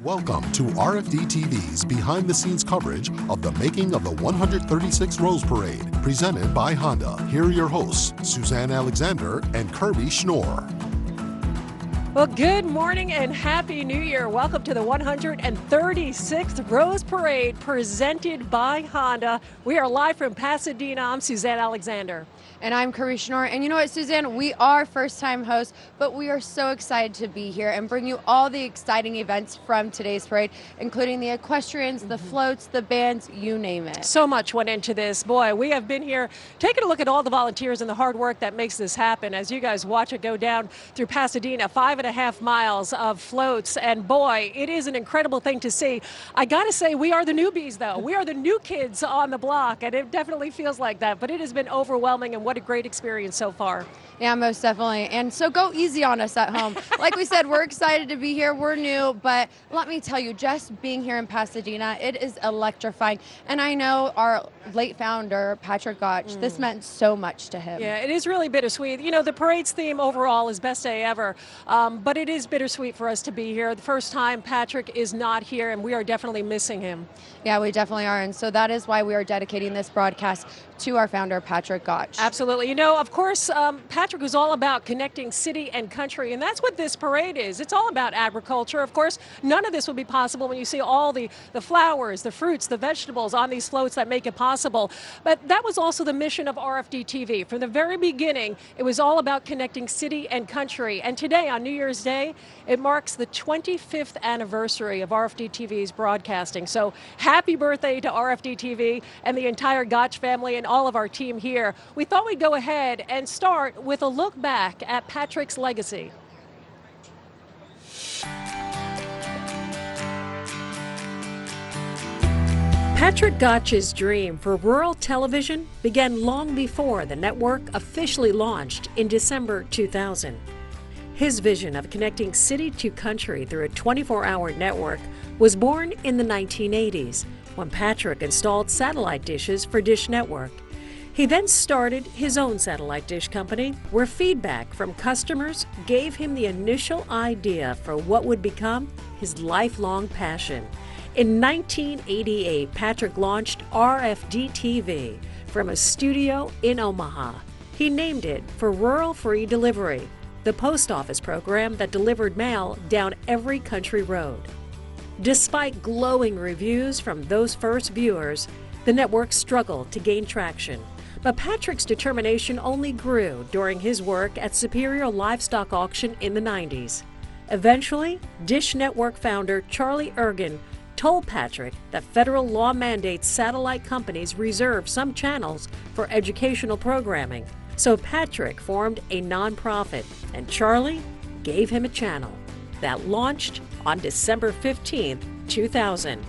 Welcome to RFD TV's behind-the-scenes coverage of the making of the 136 Rose Parade, presented by Honda. Here are your hosts, Suzanne Alexander and Kirby Schnorr. Well, good morning and Happy New Year. Welcome to the 136th Rose Parade, presented by Honda. We are live from Pasadena. I'm Suzanne Alexander. And I'm Kirby Schnorr. And you know what, Suzanne? We are first-time hosts, but we are so excited to be here and bring you all the exciting events from today's parade, including the equestrians, the floats, the bands, you name it. So much went into this. Boy, we have been here taking a look at all the volunteers and the hard work that makes this happen. As you guys watch it go down through Pasadena, 5.5 miles of floats. And boy, it is an incredible thing to see. I got to say, we are the newbies, though. We are the new kids on the block, and it definitely feels like that. But it has been overwhelming, and what a great experience so far. Yeah, most definitely. And so go easy on us at home. Like we said, we're excited to be here. We're new, but let me tell you, just being here in Pasadena, it is electrifying. And I know our late founder, Patrick Gotch, this meant so much to him. Yeah, it is really bittersweet. You know, the parade's theme overall is best day ever, but it is bittersweet for us to be here. The first time Patrick is not here, and we are definitely missing him. Yeah, we definitely are. And so that is why we are dedicating this broadcast to our founder, Patrick Gotch. Absolutely. You know, of course, Patrick was all about connecting city and country, and that's what this parade is. It's all about agriculture. Of course, none of this would be possible when you see all the flowers, the fruits, the vegetables on these floats that make it possible. But that was also the mission of RFD TV. From the very beginning, it was all about connecting city and country. And today, on New Year's Day, it marks the 25th anniversary of RFD TV's broadcasting. So happy birthday to RFD TV and the entire Gotch family and all of our team here. We thought we'd go ahead and start with a look back at Patrick's legacy. Patrick Gotch's dream for rural television began long before the network officially launched in December 2000. His vision of connecting city to country through a 24-hour network was born in the 1980s when Patrick installed satellite dishes for Dish Network. He then started his own satellite dish company, where feedback from customers gave him the initial idea for what would become his lifelong passion. In 1988, Patrick launched RFD TV from a studio in Omaha. He named it for Rural Free Delivery, the post office program that delivered mail down every country road. Despite glowing reviews from those first viewers, the network struggled to gain traction. But Patrick's determination only grew during his work at Superior Livestock Auction in the 90s. Eventually, Dish Network founder Charlie Ergen told Patrick that federal law mandates satellite companies reserve some channels for educational programming. So Patrick formed a nonprofit, and Charlie gave him a channel that launched on December 15, 2000.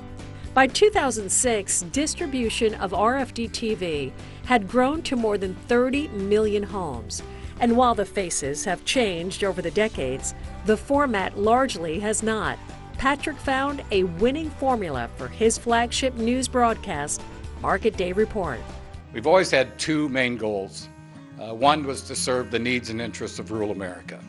By 2006, distribution of RFD TV had grown to more than 30 million homes. And while the faces have changed over the decades, the format largely has not. Patrick found a winning formula for his flagship news broadcast, Market Day Report. We've always had two main goals. One was to serve the needs and interests of rural America.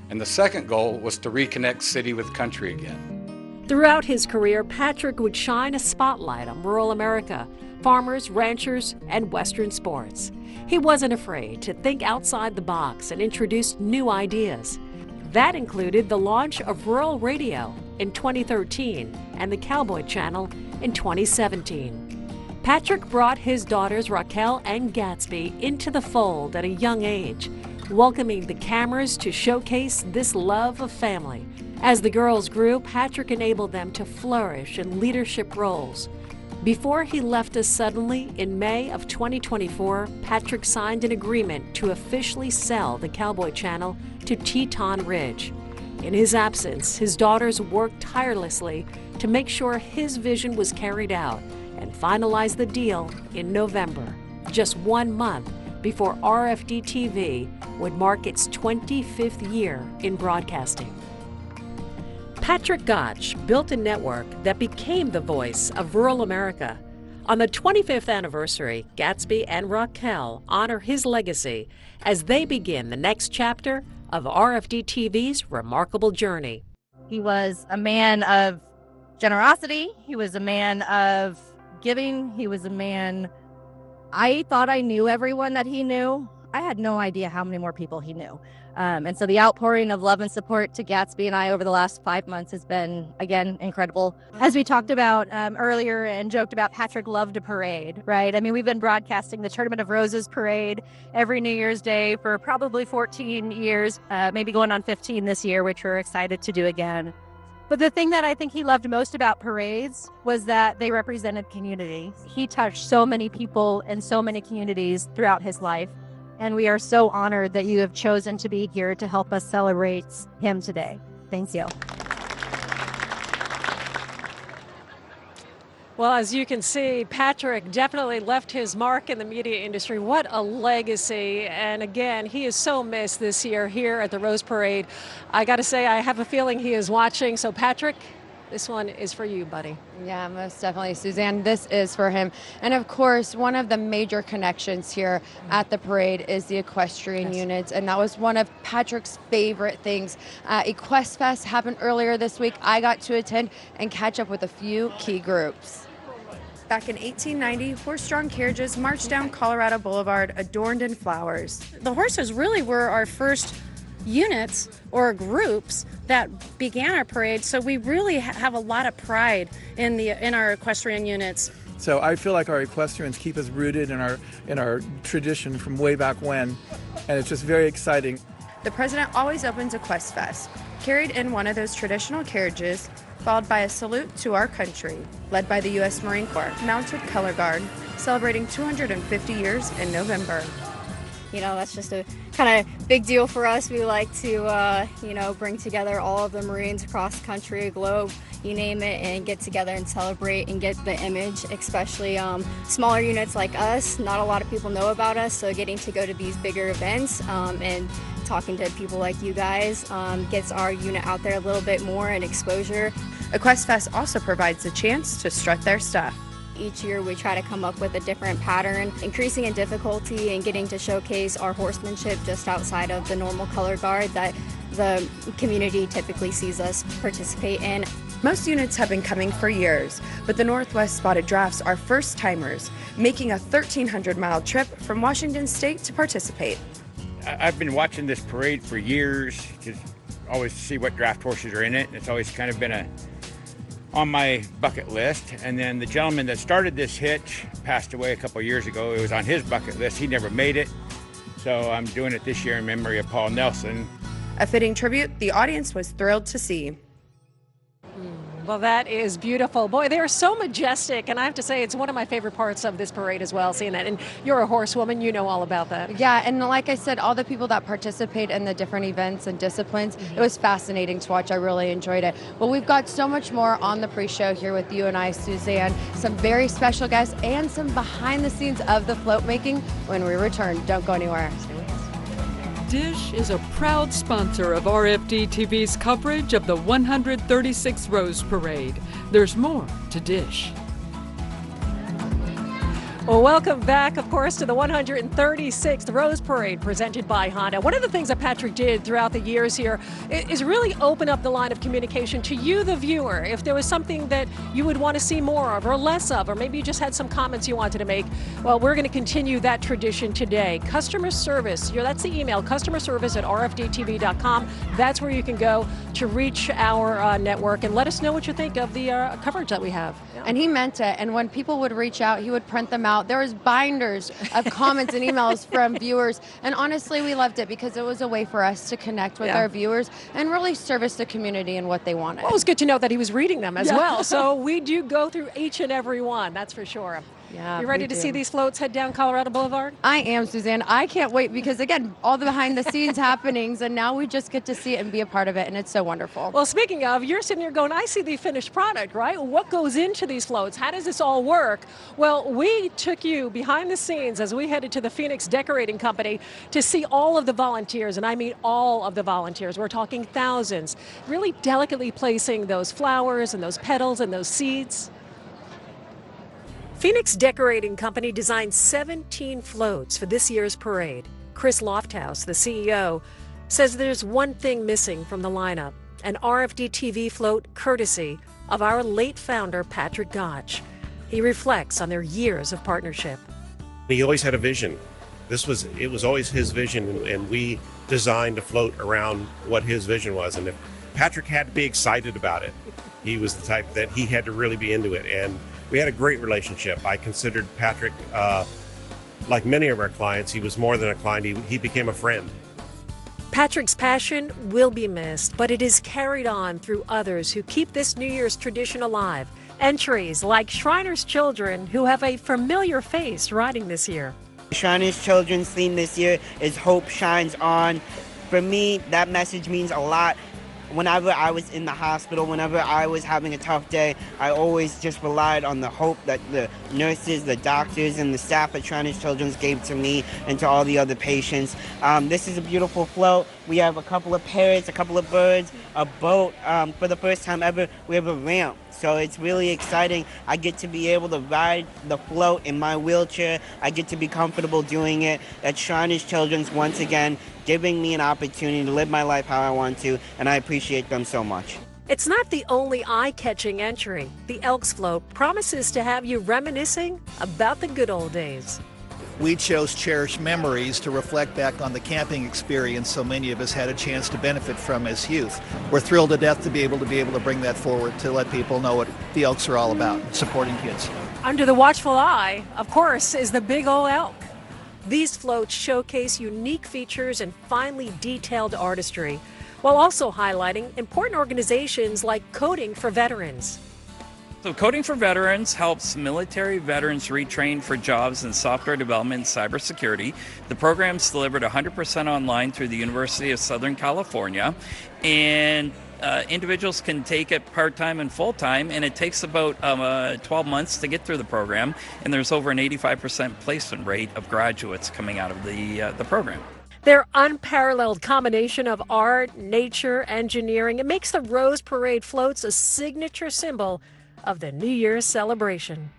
And the second goal was to reconnect city with country again. Throughout his career, Patrick would shine a spotlight on rural America, farmers, ranchers, and Western sports. He wasn't afraid to think outside the box and introduce new ideas. That included the launch of Rural Radio in 2013 and the Cowboy Channel in 2017. Patrick brought his daughters Raquel and Gatsby into the fold at a young age, welcoming the cameras to showcase this love of family. As the girls grew, Patrick enabled them to flourish in leadership roles. Before he left us suddenly in May of 2024, Patrick signed an agreement to officially sell the Cowboy Channel to Teton Ridge. In his absence, his daughters worked tirelessly to make sure his vision was carried out and finalized the deal in November, just 1 month before RFD TV would mark its 25th year in broadcasting. Patrick Gotch built a network that became the voice of rural America. On the 25th anniversary, Gatsby and Raquel honor his legacy as they begin the next chapter of RFD TV's remarkable journey. He was a man of generosity. He was a man of giving. He was a man, I thought I knew everyone that he knew. I had no idea how many more people he knew. And so the outpouring of love and support to Gatsby and I over the last 5 months has been, again, incredible. As we talked about earlier and joked about, Patrick loved a parade, right? I mean, we've been broadcasting the Tournament of Roses parade every New Year's Day for probably 14 years, maybe going on 15 this year, which we're excited to do again. But the thing that I think he loved most about parades was that they represented community. He touched so many people in so many communities throughout his life. And we are so honored that you have chosen to be here to help us celebrate him today. Thank you. Well, as you can see, Patrick definitely left his mark in the media industry. What a legacy. And again, he is so missed this year here at the Rose Parade. I got to say, I have a feeling he is watching. So Patrick, this one is for you, buddy. Yeah, most definitely, Suzanne. This is for him. And of course, one of the major connections here at the parade is the equestrian units. And that was one of Patrick's favorite things. EquestFest happened earlier this week. I got to attend and catch up with a few key groups. Back in 1890, horse-drawn carriages marched down Colorado Boulevard adorned in flowers. The horses really were our first units or groups that began our parade, so we really have a lot of pride in our equestrian units. So I feel like our equestrians keep us rooted in our tradition from way back when, and it's just very exciting. The president always opens EquestFest, carried in one of those traditional carriages, followed by a salute to our country, led by the U.S. Marine Corps Mounted Color Guard, celebrating 250 years in November. You know, that's just a kind of big deal for us. We like to, bring together all of the Marines across the country, globe, you name it, and get together and celebrate and get the image, especially smaller units like us. Not a lot of people know about us, so getting to go to these bigger events and talking to people like you guys gets our unit out there a little bit more and exposure. EquestFest also provides a chance to strut their stuff. Each year we try to come up with a different pattern, increasing in difficulty and getting to showcase our horsemanship just outside of the normal color guard that the community typically sees us participate in. Most units have been coming for years, but the Northwest Spotted Drafts are first-timers, making a 1,300-mile trip from Washington State to participate. I've been watching this parade for years, just always see what draft horses are in it. It's always kind of been on my bucket list. And then the gentleman that started this hitch passed away a couple years ago. It was on his bucket list. He never made it. So I'm doing it this year in memory of Paul Nelson. A fitting tribute the audience was thrilled to see. Well, that is beautiful. Boy, they are so majestic, and I have to say it's one of my favorite parts of this parade as well, seeing that. And you're a horsewoman, you know all about that. Yeah, and like I said, all the people that participate in the different events and disciplines, it was fascinating to watch. I really enjoyed it. Well, we've got so much more on the pre-show here with you and I, Suzanne, some very special guests, and some behind the scenes of the float making when we return. Don't go anywhere. Stay with us. Dish is a proud sponsor of RFD TV's coverage of the 136th Rose Parade. There's more to Dish. Well, welcome back, of course, to the 136th Rose Parade presented by Honda. One of the things that Patrick did throughout the years here is really open up the line of communication to you, the viewer. If there was something that you would want to see more of or less of, or maybe you just had some comments you wanted to make, well, we're going to continue that tradition today. Customer service, that's the email, customerservice@rfdtv.com. That's where you can go to reach our network and let us know what you think of the coverage that we have. Yeah. And he meant it. And when people would reach out, he would print them out. There was binders of comments and emails from viewers. And honestly, we loved it because it was a way for us to connect with our viewers and really service the community and what they wanted. Well, it was good to know that he was reading them as well. So we do go through each and every one, that's for sure. Yeah, you ready to see these floats head down Colorado Boulevard? I am, Suzanne. I can't wait because, again, all the behind-the-scenes happenings, and now we just get to see it and be a part of it, and it's so wonderful. Well, speaking of, you're sitting here going, I see the finished product, right? What goes into these floats? How does this all work? Well, we took you behind the scenes as we headed to the Phoenix Decorating Company to see all of the volunteers, and I mean all of the volunteers. We're talking thousands, really delicately placing those flowers and those petals and those seeds. Phoenix Decorating Company designed 17 floats for this year's parade. Chris Lofthouse, the CEO, says there's one thing missing from the lineup, an RFD TV float courtesy of our late founder, Patrick Gotch. He reflects on their years of partnership. He always had a vision. It was always his vision, and we designed a float around what his vision was. And if Patrick had to be excited about it, he was the type that he had to really be into it. And we had a great relationship. I considered Patrick, like many of our clients, he was more than a client. He became a friend. Patrick's passion will be missed, but it is carried on through others who keep this New Year's tradition alive. Entries like Shriners Children, who have a familiar face riding this year. Shriners Children's theme this year is Hope Shines On. For me, that message means a lot. Whenever I was in the hospital, whenever I was having a tough day, I always just relied on the hope that the nurses, the doctors, and the staff at Shriners Children's gave to me and to all the other patients. This is a beautiful float. We have a couple of parrots, a couple of birds, a boat. For the first time ever, we have a ramp. So it's really exciting. I get to be able to ride the float in my wheelchair. I get to be comfortable doing it. At Shriners Children's, once again, giving me an opportunity to live my life how I want to, and I appreciate them so much. It's not the only eye-catching entry. The Elks Float promises to have you reminiscing about the good old days. We chose Cherished Memories to reflect back on the camping experience so many of us had a chance to benefit from as youth. We're thrilled to death to be able to bring that forward, to let people know what the Elks are all about, supporting kids. Under the watchful eye, of course, is the big old elk. These floats showcase unique features and finely detailed artistry, while also highlighting important organizations like Coding for Veterans. So Coding for Veterans helps military veterans retrain for jobs in software development and cybersecurity. The program's delivered 100% online through the University of Southern California, and individuals can take it part-time and full-time, and it takes about 12 months to get through the program, and there's over an 85% placement rate of graduates coming out of the program. Their unparalleled combination of art, nature, engineering, it makes the Rose Parade floats a signature symbol of the New Year's celebration.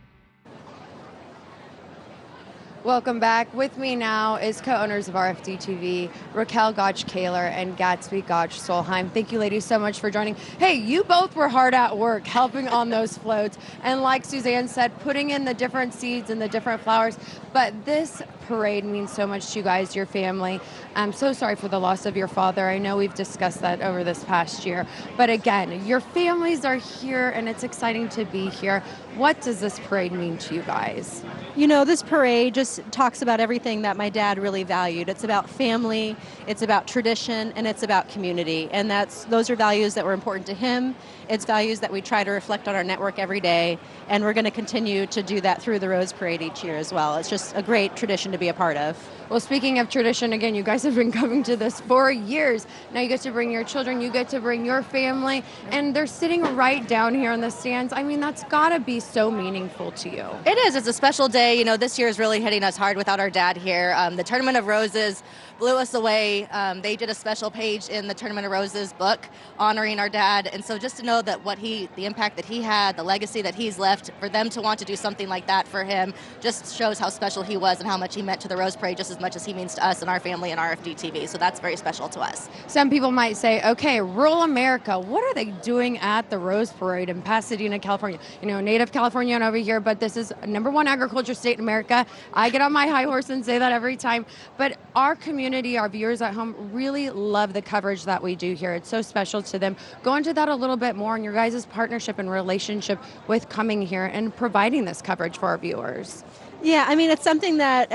Welcome back. With me now is co-owners of RFD TV, Raquel Gotch-Kaler and Gatsby Gotch-Solheim. Thank you, ladies, so much for joining. Hey, you both were hard at work helping on those floats. And like Suzanne said, putting in the different seeds and the different flowers. But this parade means so much to you guys, your family. I'm so sorry for the loss of your father. I know we've discussed that over this past year. But again, your families are here and it's exciting to be here. What does this parade mean to you guys? You know, this parade just talks about everything that my dad really valued. It's about family, it's about tradition, and it's about community. And those are values that were important to him. It's values that we try to reflect on our network every day. And we're going to continue to do that through the Rose Parade each year as well. It's just a great tradition to be a part of. Well, speaking of tradition, again, you guys have been coming to this for years. Now you get to bring your children, you get to bring your family, and they're sitting right down here in the stands. I mean, that's got to be so meaningful to you. It is. It's a special day. You know, this year is really hitting us hard without our dad here. The Tournament of Roses blew us away. They did a special page in the Tournament of Roses book honoring our dad. And so just to know that the impact that he had, the legacy that he's left, for them to want to do something like that for him just shows how special he was and how much he meant to the Rose Parade, just as much as he means to us and our family and RFD TV. So that's very special to us. Some people might say, okay, rural America, what are they doing at the Rose Parade in Pasadena, California? You know, native Californian over here, but this is #1 agriculture state in America. I get on my high horse and say that every time. But our community, our viewers at home, really love the coverage that we do here. It's so special to them. Go into that a little bit more in your guys' partnership and relationship with coming here and providing this coverage for our viewers. Yeah, I mean, it's something that,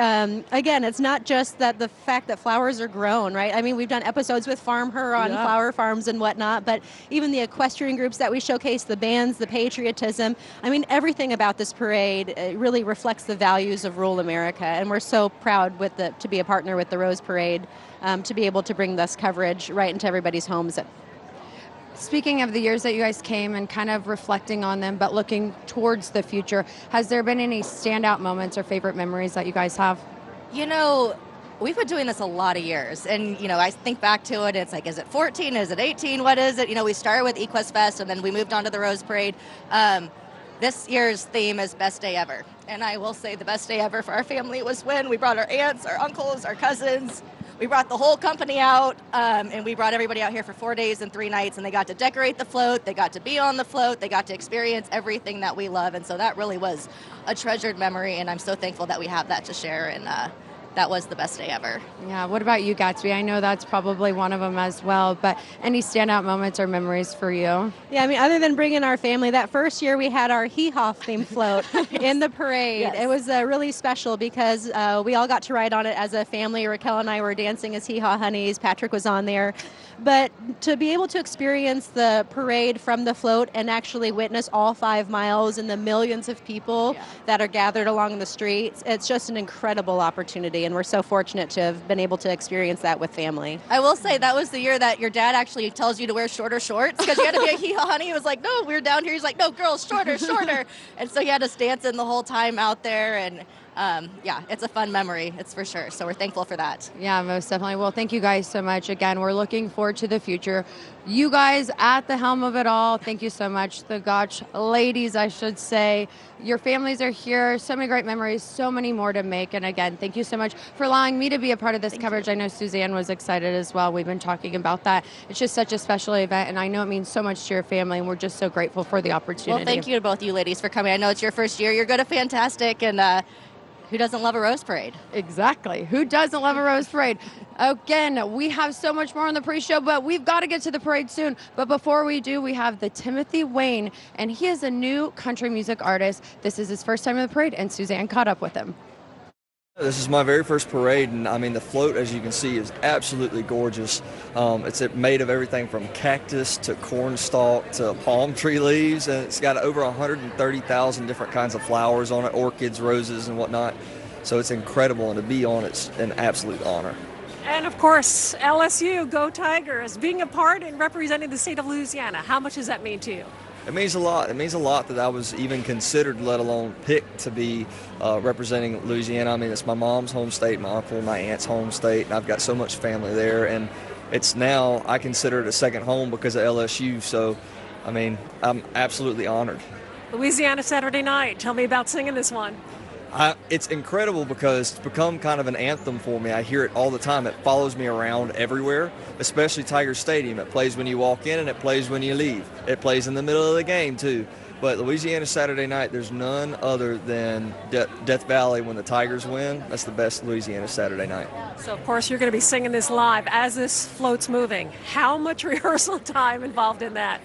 again, it's not just that the fact that flowers are grown, right? I mean, we've done episodes with Farm Her on flower farms and whatnot, but even the equestrian groups that we showcase, the bands, the patriotism, I mean, everything about this parade really reflects the values of rural America, and we're so proud to be a partner with the Rose Parade, to be able to bring this coverage right into everybody's homes. Speaking of the years that you guys came and kind of reflecting on them, but looking towards the future, has there been any standout moments or favorite memories that you guys have? You know, we've been doing this a lot of years, and, you know, I think back to it, it's like, is it 14, is it 18, what is it? You know, we started with Equest Fest, and then we moved on to the Rose Parade. This year's theme is Best Day Ever, and I will say the best day ever for our family was when we brought our aunts, our uncles, our cousins, we brought the whole company out, and we brought everybody out here for 4 days and 3 nights, and they got to decorate the float, they got to be on the float, they got to experience everything that we love, and so that really was a treasured memory, and I'm so thankful that we have that to share, and that was the best day ever. Yeah, what about you, Gatsby? I know that's probably one of them as well, but any standout moments or memories for you? Yeah, I mean, other than bringing our family, that first year we had our hee-haw theme float in the parade. Yes. It was really special because we all got to ride on it as a family. Raquel and I were dancing as hee-haw honeys. Patrick was on there. But to be able to experience the parade from the float and actually witness all 5 miles and the millions of people that are gathered along the streets, it's just an incredible opportunity, and we're so fortunate to have been able to experience that with family. I will say that was the year that your dad actually tells you to wear shorter shorts because you had to be a hee-haw honey. He was like, no, we're down here. He's like, no, girls, shorter, shorter. And so you had us dancing the whole time out there, and yeah, it's a fun memory, it's for sure. So we're thankful for that. Yeah, most definitely. Well, thank you guys so much. Again, we're looking forward to the future. You guys at the helm of it all, thank you so much. The Gotch ladies, I should say. Your families are here. So many great memories, so many more to make. And again, thank you so much for allowing me to be a part of this coverage. I know Suzanne was excited as well. We've been talking about that. It's just such a special event, and I know it means so much to your family, and we're just so grateful for the opportunity. Well, thank you to both you ladies for coming. I know it's your first year. You're good at Fantastic, and who doesn't love a Rose Parade? Exactly. Who doesn't love a Rose Parade? Again, we have so much more on the pre-show, but we've got to get to the parade soon. But before we do, we have the Timothy Wayne, and he is a new country music artist. This is his first time in the parade, and Suzanne caught up with him. This is my very first parade, and I mean the float, as you can see, is absolutely gorgeous. It's made of everything from cactus to cornstalk to palm tree leaves, and it's got over 130,000 different kinds of flowers on it, orchids, roses, and whatnot. So it's incredible, and to be on it's an absolute honor. And of course, LSU, Go Tigers, being a part and representing the state of Louisiana. How much does that mean to you? It means a lot. It means a lot that I was even considered, let alone picked to be representing Louisiana. I mean, it's my mom's home state, my uncle, my aunt's home state, and I've got so much family there. And it's now, I consider it a second home because of LSU. So, I mean, I'm absolutely honored. Louisiana Saturday Night. Tell me about singing this one. It's incredible because it's become kind of an anthem for me. I hear it all the time. It follows me around everywhere, especially Tiger Stadium. It plays when you walk in and it plays when you leave. It plays in the middle of the game, too. But Louisiana Saturday Night, there's none other than Death Valley when the Tigers win. That's the best Louisiana Saturday Night. So, of course, you're going to be singing this live as this float's moving. How much rehearsal time involved in that?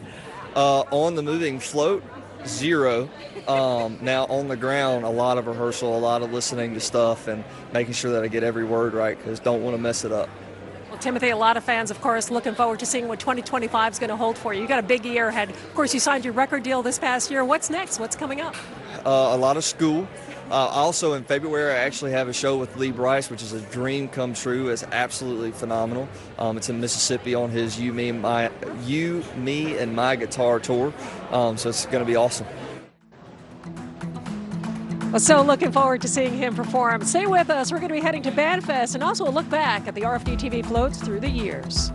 On the moving float, 0. Now on the ground, a lot of rehearsal, a lot of listening to stuff and making sure that I get every word right because don't want to mess it up. Well, Timothy, a lot of fans, of course, looking forward to seeing what 2025 is going to hold for you. You got a big year ahead. Of course, you signed your record deal this past year. What's next? What's coming up? A lot of school. Also in February, I actually have a show with Lee Brice, which is a dream come true. It's absolutely phenomenal. It's in Mississippi on his You, Me, and My Guitar tour. So it's going to be awesome. Well, so looking forward to seeing him perform. Stay with us. We're going to be heading to BandFest and also a look back at the RFD TV floats through the years.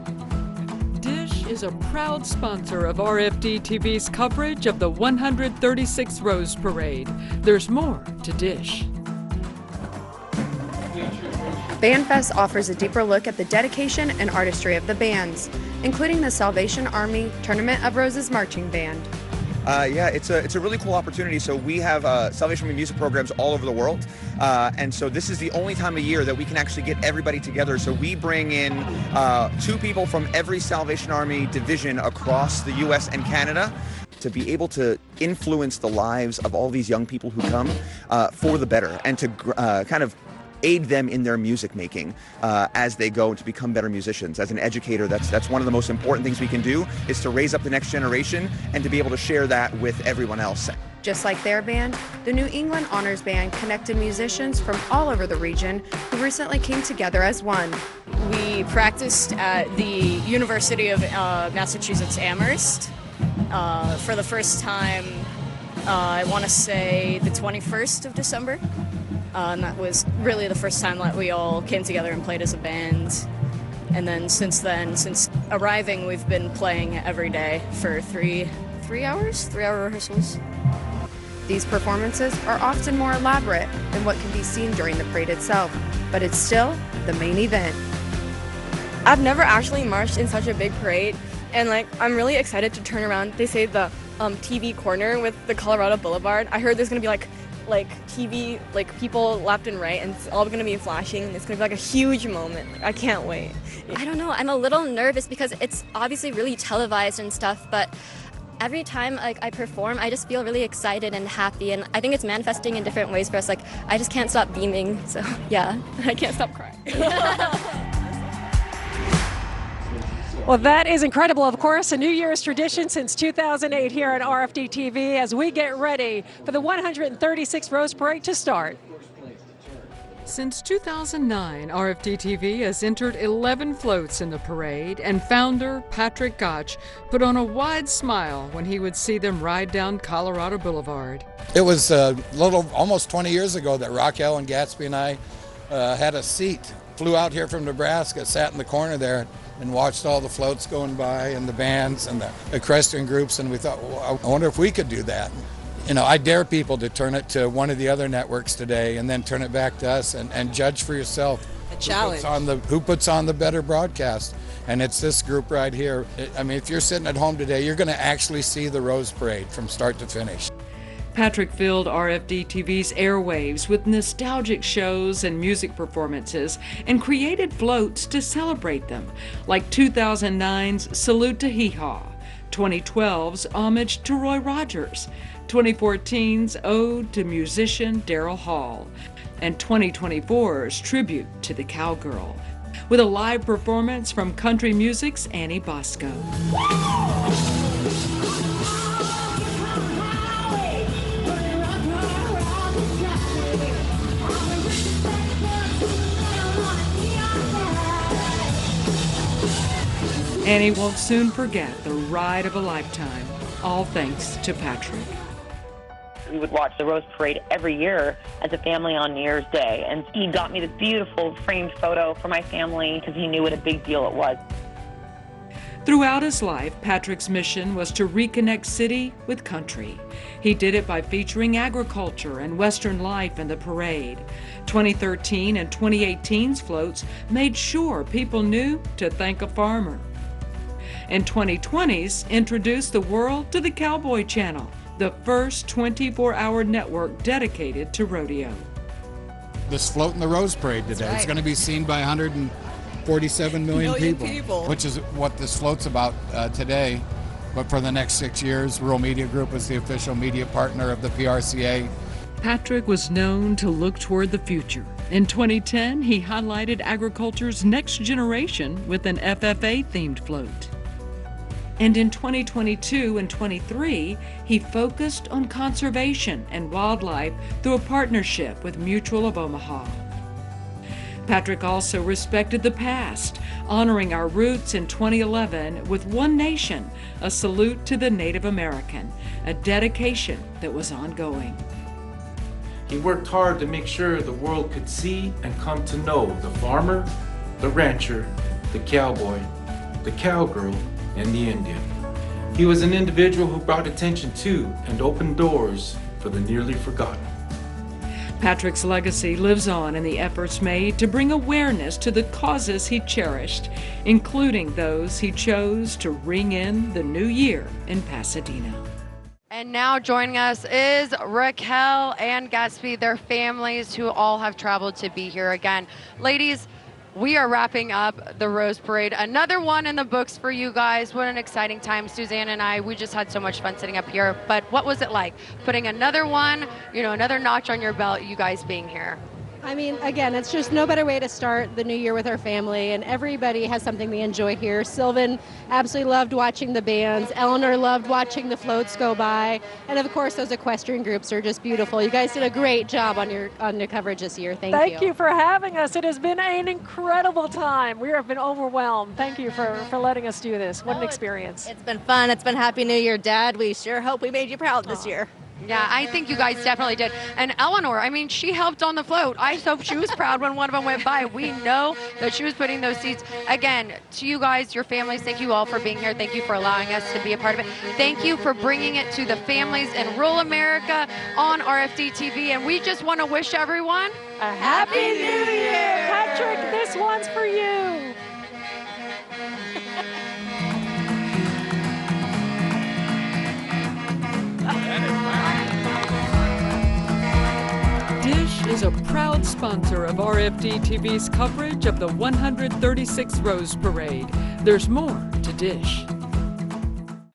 Dish is a proud sponsor of RFD TV's coverage of the 136 Rose Parade. There's more to Dish. BandFest offers a deeper look at the dedication and artistry of the bands, including the Salvation Army Tournament of Roses Marching Band. Yeah, it's a really cool opportunity. So we have Salvation Army music programs all over the world. And so this is the only time of year that we can actually get everybody together. So we bring in 2 people from every Salvation Army division across the U.S. and Canada to be able to influence the lives of all these young people who come for the better and to kind of aid them in their music making as they go to become better musicians. As an educator, that's one of the most important things we can do is to raise up the next generation and to be able to share that with everyone else. Just like their band, the New England Honors Band connected musicians from all over the region who recently came together as one. We practiced at the University of Massachusetts Amherst for the first time, I want to say the 21st of December. And that was really the first time that we all came together and played as a band. And then, since arriving, we've been playing every day for 3 hours, 3-hour rehearsals. These performances are often more elaborate than what can be seen during the parade itself, but it's still the main event. I've never actually marched in such a big parade, and like I'm really excited to turn around. They say the TV corner with the Colorado Boulevard. I heard there's gonna be like TV, like people left and right, and it's all gonna be flashing, and it's gonna be like a huge moment. Like, I can't wait. I don't know, I'm a little nervous because it's obviously really televised and stuff, but every time I perform, I just feel really excited and happy, and I think it's manifesting in different ways for us. Like, I just can't stop beaming, so yeah, I can't stop crying. Well, that is incredible. Of course, a New Year's tradition since 2008 here at RFD TV as we get ready for the 136th Rose Parade to start. Since 2009, RFD TV has entered 11 floats in the parade, and founder Patrick Gotch put on a wide smile when he would see them ride down Colorado Boulevard. It was almost 20 years ago that Raquel and Gatsby and I had a seat, flew out here from Nebraska, sat in the corner there, and watched all the floats going by and the bands and the equestrian groups, and we thought, well, I wonder if we could do that. You know, I dare people to turn it to one of the other networks today and then turn it back to us and judge for yourself. A challenge. Who puts on the better broadcast. And it's this group right here. I mean, if you're sitting at home today, you're going to actually see the Rose Parade from start to finish. Patrick filled RFD TV's airwaves with nostalgic shows and music performances and created floats to celebrate them, like 2009's Salute to Hee Haw, 2012's Homage to Roy Rogers, 2014's Ode to musician Daryl Hall, and 2024's Tribute to the Cowgirl, with a live performance from country music's Annie Bosco. Annie won't soon forget the ride of a lifetime, all thanks to Patrick. We would watch the Rose Parade every year as a family on New Year's Day, and he got me this beautiful framed photo for my family because he knew what a big deal it was. Throughout his life, Patrick's mission was to reconnect city with country. He did it by featuring agriculture and Western life in the parade. 2013 and 2018's floats made sure people knew to thank a farmer. And 2020's introduced the world to the Cowboy Channel, the first 24-hour network dedicated to rodeo. This float in the Rose Parade today is going to be seen by 147 million people, which is what this float's about today. But for the next 6 years, Rural Media Group is the official media partner of the PRCA. Patrick was known to look toward the future. In 2010, he highlighted agriculture's next generation with an FFA-themed float. And in 2022 and 23, he focused on conservation and wildlife through a partnership with Mutual of Omaha. Patrick also respected the past, honoring our roots in 2011 with One Nation, a salute to the Native American, a dedication that was ongoing. He worked hard to make sure the world could see and come to know the farmer, the rancher, the cowboy, the cowgirl, and the Indian. He was an individual who brought attention to and opened doors for the nearly forgotten. Patrick's legacy lives on in the efforts made to bring awareness to the causes he cherished, including those he chose to ring in the new year in Pasadena. And now joining us is Raquel and Gatsby, their families who all have traveled to be here again. Ladies, we are wrapping up the Rose Parade. Another one in the books for you guys. What an exciting time. Suzanne and I, we just had so much fun sitting up here. But what was it like putting another one, another notch on your belt, you guys being here? I mean, again, it's just no better way to start the new year with our family, and everybody has something they enjoy here. Sylvan absolutely loved watching the bands. Eleanor loved watching the floats go by. And of course, those equestrian groups are just beautiful. You guys did a great job on your coverage this year. Thank you for having us. It has been an incredible time. We have been overwhelmed. Thank you for letting us do this. What an experience. It's been fun. It's been Happy New Year, Dad. We sure hope we made you proud this year. Yeah, I think you guys definitely did. And Eleanor, I mean, she helped on the float. I hope she was proud when one of them went by. We know that she was putting those seats. Again, to you guys, your families, thank you all for being here. Thank you for allowing us to be a part of it. Thank you for bringing it to the families in rural America on RFD TV. And we just want to wish everyone a Happy New Year! Patrick, this one's for you. is a proud sponsor of RFD TV's coverage of the 136th Rose Parade. There's more to Dish.